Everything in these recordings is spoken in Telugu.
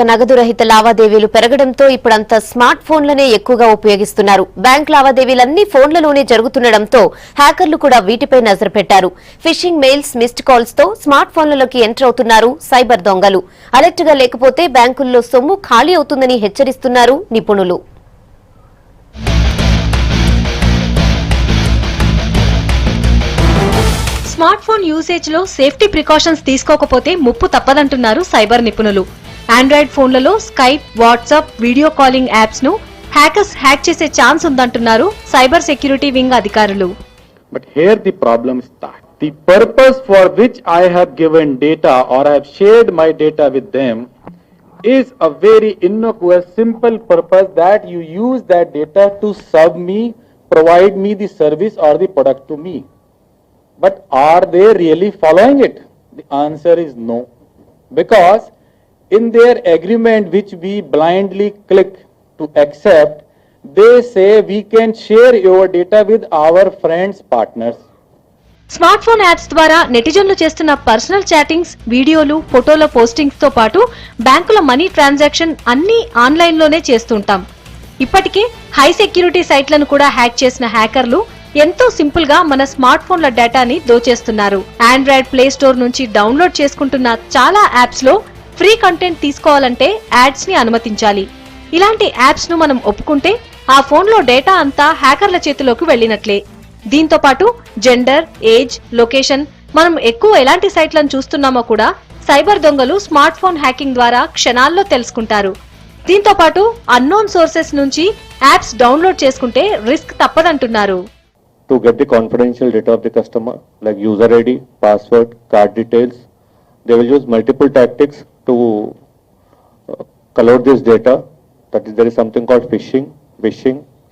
నగదు రహిత లావాదేవీలు పెరగడంతో ఇప్పుడంతా స్మార్ట్ ఫోన్లనే ఎక్కువగా ఉపయోగిస్తున్నారు. బ్యాంక్ లావాదేవీలన్నీ ఫోన్లలోనే జరుగుతుండటంతో హ్యాకర్లు కూడా వీటిపై నజరు పెట్టారు. ఫిషింగ్ మెయిల్స్, మిస్డ్ కాల్స్ తో స్మార్ట్ ఫోన్లలోకి ఎంటర్ అవుతున్నారు సైబర్ దొంగలు. అలర్ట్ గా లేకపోతే బ్యాంకుల్లో సొమ్ము ఖాళీ అవుతుందని హెచ్చరిస్తున్నారు నిపుణులు. స్మార్ట్ ఫోన్ యూసేజ్ లో సేఫ్టీ ప్రికాషన్స్ తీసుకోకపోతే ముప్పు తప్పదంటున్నారు సైబర్ నిపుణులు. ఆండ్రాయిడ్ ఫోన్లలో Skype, WhatsApp, video calling apps ను హ్యాకర్స్ హ్యాక్ చేసే ఛాన్స్ ఉందంటున్నారు సైబర్ సెక్యూరిటీ వింగ్ అధికారులు. But here the problem is that the purpose for which I have given data or I have shared my data with them is a very innocuous, simple purpose that you use that data to serve me, provide me the service or the product to me. But are they really following it? The answer is no. Because in their agreement which we blindly click to accept, they say we can share your data with our friends, partners. Smart phone apps ద్వారా నెటిజన్లు చేస్తున్న పర్సనల్ చాటింగ్స్, వీడియోలు, ఫోటోల పోస్టింగ్స్ తో పాటు బ్యాంకుల మనీ ట్రాన్సాక్షన్ అన్ని ఆన్లైన్ లోనే చేస్తుంటాం. ఇప్పటికే హై సెక్యూరిటీ సైట్లను కూడా హ్యాక్ చేసిన హ్యాకర్లు ఎంతో సింపుల్ గా మన స్మార్ట్ ఫోన్ల డేటాని దోచేస్తున్నారు. ఆండ్రాయిడ్ ప్లే స్టోర్ నుంచి డౌన్లోడ్ చేసుకుంటున్న చాలా యాప్స్ లో ఫ్రీ కంటెంట్ తీసుకోవాలంటే యాడ్స్ ని అనుమతించాలి. ఇలాంటి యాప్స్ ను మనం ఒప్పుకుంటే ఆ ఫోన్ లో డేటా అంతా హ్యాకర్ల చేతిలోకి వెళ్లినట్లే. దీంతో పాటు జెండర్, ఏజ్, లొకేషన్, మనం ఎక్కువ ఎలాంటి సైట్లను చూస్తున్నామో కూడా సైబర్ దొంగలు స్మార్ట్ ఫోన్ హ్యాకింగ్ ద్వారా క్షణాల్లో తెలుసుకుంటారు. దీంతో పాటు అన్నోన్ సోర్సెస్ నుంచి యాప్స్ డౌన్లోడ్ చేసుకుంటే risk తప్పదంటున్నారు. To get the confidential data of the customer like user ID, password, card details, they will use multiple tactics to collect this data. That is, there is something called phishing,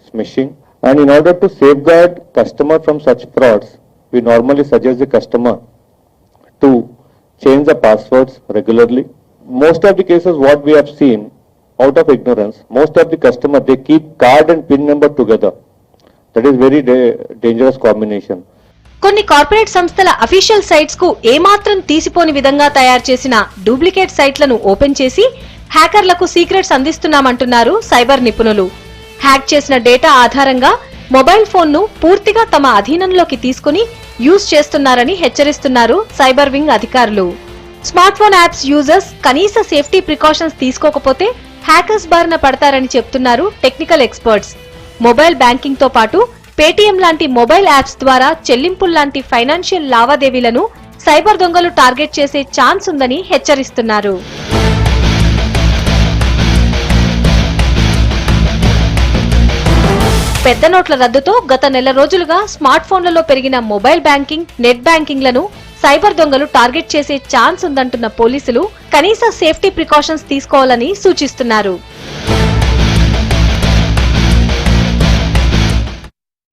smishing. And in order to safeguard customer from such frauds, we normally suggest the customer to change the passwords regularly. Most of the cases what we have seen, out of ignorance, most of the customer, they keep card and PIN number together. That is very dangerous combination. కొన్ని కార్పొరేట్ సంస్థల అఫీషియల్ సైట్స్ కు ఏమాత్రం తీసిపోని విధంగా తయారు చేసిన డూప్లికేట్ సైట్లను ఓపెన్ చేసి హ్యాకర్లకు సీక్రెట్స్ అందిస్తున్నామంటున్నారు సైబర్ నిపుణులు. హ్యాక్ చేసిన డేటా ఆధారంగా మొబైల్ ఫోన్ ను పూర్తిగా తమ అధీనంలోకి తీసుకుని యూజ్ చేస్తున్నారని హెచ్చరిస్తున్నారు సైబర్ వింగ్ అధికారులు. స్మార్ట్ ఫోన్ యాప్స్ యూజర్స్ కనీస సేఫ్టీ ప్రికాషన్స్ తీసుకోకపోతే హ్యాకర్స్ బారిన పడతారని చెప్తున్నారు టెక్నికల్ ఎక్స్పర్ట్స్. మొబైల్ బ్యాంకింగ్ తో పాటు పేటీఎం లాంటి మొబైల్ యాప్స్ ద్వారా చెల్లింపుల్లాంటి ఫైనాన్షియల్ లావాదేవీలను సైబర్ దొంగలు టార్గెట్ చేసే ఛాన్స్ ఉందని హెచ్చరిస్తున్నారు. పెద్ద నోట్ల రద్దుతో గత నెల రోజులుగా స్మార్ట్ ఫోన్లలో పెరిగిన మొబైల్ బ్యాంకింగ్, నెట్ బ్యాంకింగ్లను సైబర్ దొంగలు టార్గెట్ చేసే ఛాన్స్ ఉందంటున్న పోలీసులు కనీస సేఫ్టీ ప్రికాషన్స్ తీసుకోవాలని సూచిస్తున్నారు.